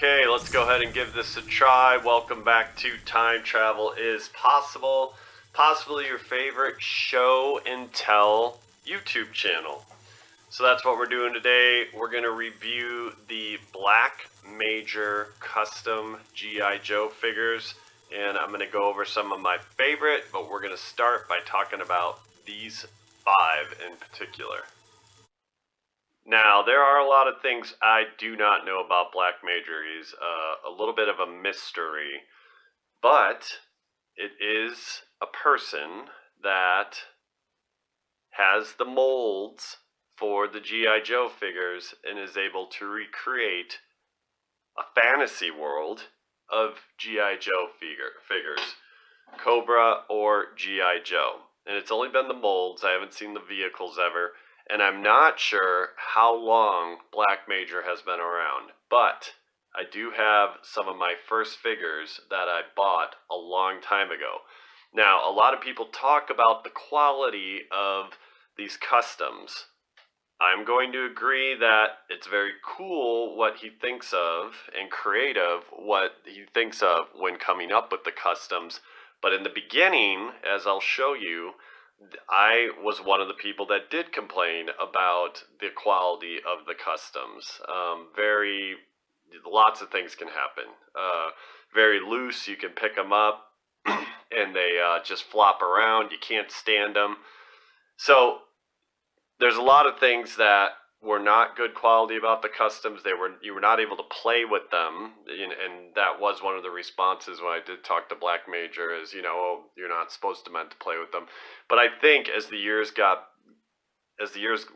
Okay, let's go ahead and give this a try. Welcome back to Time Travel is Possible, possibly your favorite show and tell YouTube channel. So that's what we're doing today. We're going to review the Black Major custom G.I. Joe figures, and I'm going to go over some of my favorite, but we're going to start by talking about these 5 in particular. Now, there are a lot of things I do not know about Black Major. He's a little bit of a mystery, but it is a person that has the molds for the G.I. Joe figures and is able to recreate a fantasy world of G.I. Joe figures, Cobra or G.I. Joe. And it's only been the molds. I haven't seen the vehicles ever. And I'm not sure how long Black Major has been around, but I do have some of my first figures that I bought a long time ago. Now, a lot of people talk about the quality of these customs. I'm going to agree that it's very cool what he thinks of and creative what he thinks of when coming up with the customs. But in the beginning, as I'll show you, I was one of the people that did complain about the quality of the customs. Lots of things can happen. Very loose, you can pick them up and they just flop around. You can't stand them. So there's a lot of things that were not good quality about the customs. You were not able to play with them, and that was one of the responses when I did talk to Black Major is, oh, you're not supposed to meant to play with them. But I think as the years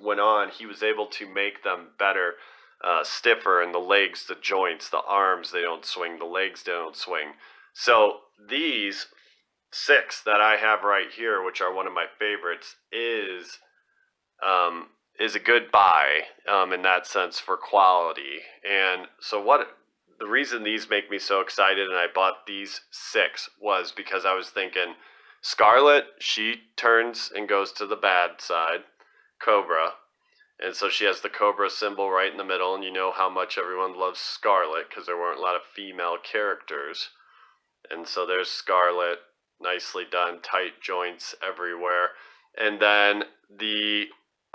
went on, he was able to make them better, stiffer in the legs, the joints, the arms, they don't swing, the legs they don't swing. So these 6 that I have right here, which are one of my favorites, is a good buy in that sense for quality. And so the reason these make me so excited and I bought these 6 was because I was thinking Scarlet, she turns and goes to the bad side, Cobra, and so she has the Cobra symbol right in the middle, and you know how much everyone loves Scarlet because there weren't a lot of female characters. And so there's Scarlet, nicely done, tight joints everywhere. And then the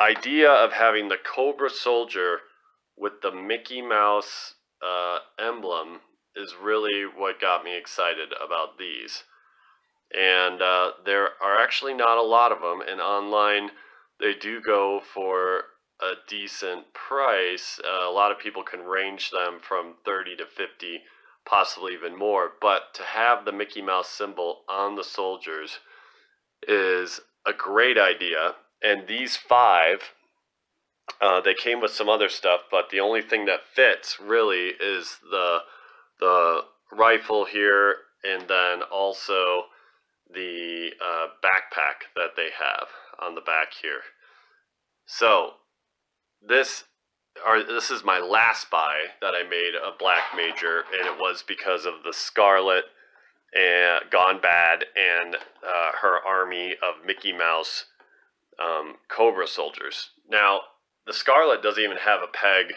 idea of having the Cobra soldier with the Mickey Mouse emblem is really what got me excited about these. And there are actually not a lot of them, and online they do go for a decent price. A lot of people can range them from 30 to 50, possibly even more. But to have the Mickey Mouse symbol on the soldiers is a great idea. And these 5, they came with some other stuff, but the only thing that fits really is the rifle here, and then also the backpack that they have on the back here. So this is my last buy that I made of Black Major, and it was because of the Scarlet and Gone Bad and her army of Mickey Mouse Cobra soldiers. Now, the Scarlet doesn't even have a peg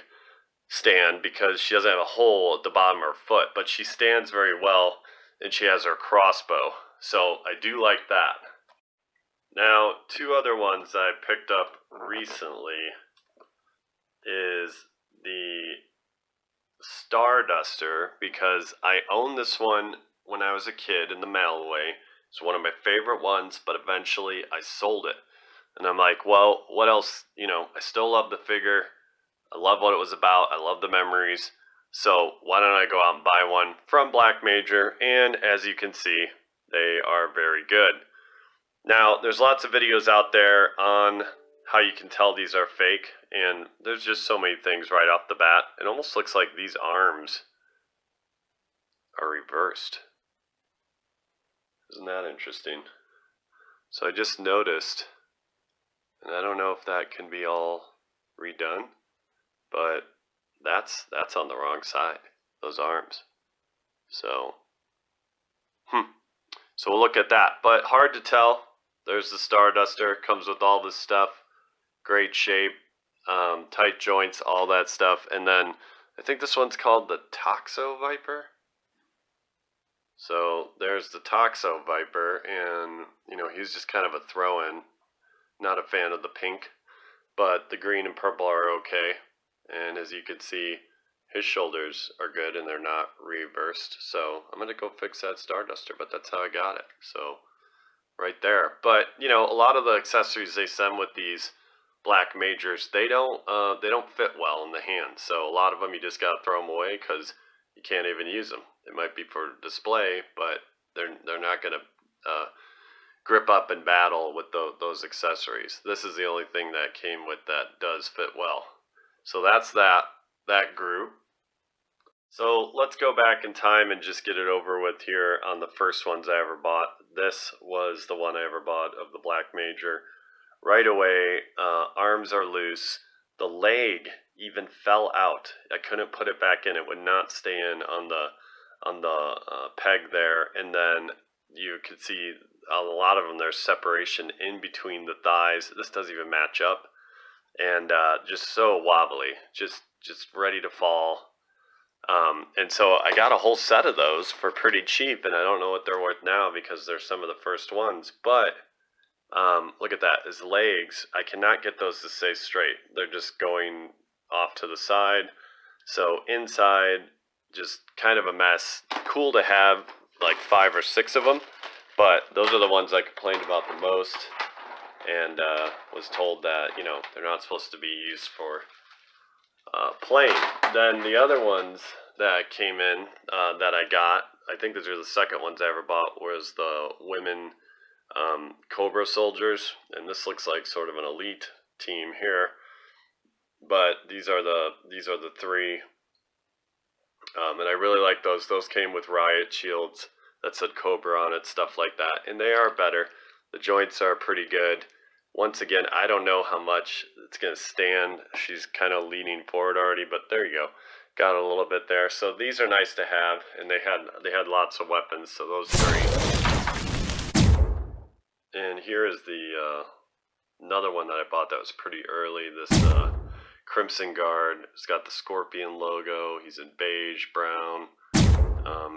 stand because she doesn't have a hole at the bottom of her foot, but she stands very well, and she has her crossbow. So I do like that. Now, 2 other ones I picked up recently is the Starduster, because I owned this one when I was a kid in the mail-away. It's one of my favorite ones, but eventually I sold it. And I'm like, well, what else? I still love the figure. I love what it was about. I love the memories. So why don't I go out and buy one from Black Major? And as you can see, they are very good. Now, there's lots of videos out there on how you can tell these are fake. And there's just so many things right off the bat. It almost looks like these arms are reversed. Isn't that interesting? So I just noticed, and I don't know if that can be all redone, but that's on the wrong side, those arms. So we'll look at that, but hard to tell. There's the Starduster, comes with all this stuff, great shape, tight joints, all that stuff, and then I think this one's called the Toxo Viper. So there's the Toxo Viper, and he's just kind of a throw-in. Not a fan of the pink, but the green and purple are okay. And as you can see, his shoulders are good and they're not reversed. So I'm gonna go fix that Starduster, but that's how I got it. So right there. But a lot of the accessories they send with these black majors, they don't fit well in the hand. So a lot of them you just gotta throw them away because you can't even use them. It might be for display, but they're not gonna grip up in battle with those accessories. This is the only thing that came with that does fit well. So that's that group. So let's go back in time and just get it over with here on the first ones I ever bought. This was the one I ever bought of the Black Major. Right away, arms are loose. The leg even fell out. I couldn't put it back in. It would not stay in on the peg there. And then you could see a lot of them, there's separation in between the thighs. This doesn't even match up. And just so wobbly, just ready to fall. And so I got a whole set of those for pretty cheap, and I don't know what they're worth now because they're some of the first ones. But look at that, his legs, I cannot get those to stay straight. They're just going off to the side. So inside, just kind of a mess. Cool to have like 5 or 6 of them, but those are the ones I complained about the most, and was told that they're not supposed to be used for playing. Then the other ones that came in that I got, I think these are the second ones I ever bought, was the women Cobra soldiers, and this looks like sort of an elite team here. But these are the 3, and I really like those. Those came with riot shields that said Cobra on it, stuff like that, and they are better. The joints are pretty good. Once again, I don't know how much it's going to stand. She's kind of leaning forward already, but there you go. Got a little bit there. So these are nice to have, and they had lots of weapons, so those 3. And here is the another one that I bought that was pretty early. This Crimson Guard. It's got the Scorpion logo. He's in beige, brown.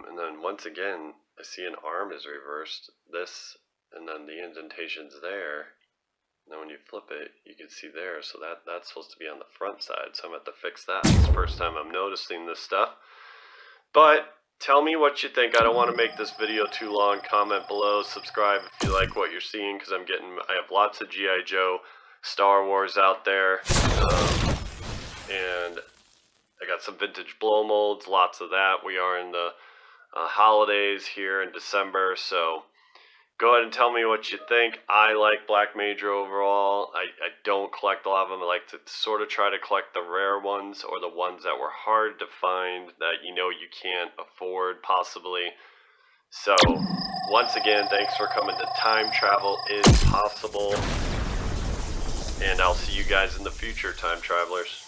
And then once again, I see an arm is reversed. This, and then the indentation's there. Now when you flip it, you can see there, so that's supposed to be on the front side, so I'm going to have to fix that. It's the first time I'm noticing this stuff. But tell me what you think. I don't want to make this video too long. Comment below, subscribe if you like what you're seeing, because I have lots of G.I. Joe, Star Wars out there, and I got some vintage blow molds, lots of that. We are in the holidays here in December, so go ahead and tell me what you think. I like Black Major overall. I don't collect a lot of them. I like to sort of try to collect the rare ones or the ones that were hard to find that you can't afford possibly. So once again, thanks for coming to Time Travel is Possible. And I'll see you guys in the future, Time Travelers.